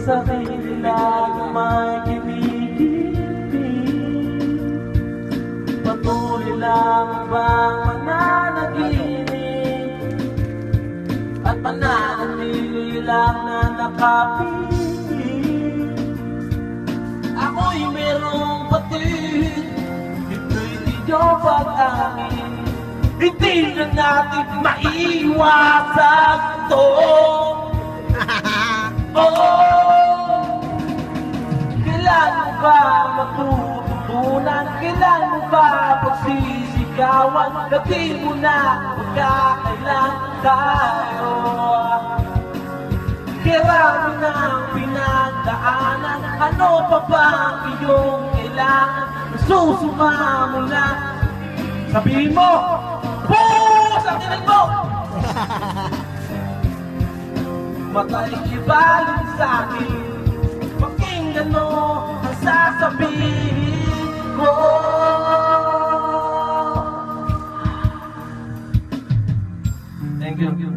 sarili lang may kinikipin. Patuloy lang bang mananaginip at mananatili lang na nakapiling? Ako'y merong patid, ito'y di nyo pag-amin. Hindi na natin maiwasan to. Kailan mo ba matututunan? Kailan mo ba pagsisigawan? Gabi mo na magkakailan tayo. Kirami ng pinagdaanan, ano pa ba ang iyong kailangan? Nasusuma mo na, sabihin mo, buus ang tinig mo! Matay ibalin sa akin, pakinggan mo ang sasabihin ko. Thank you.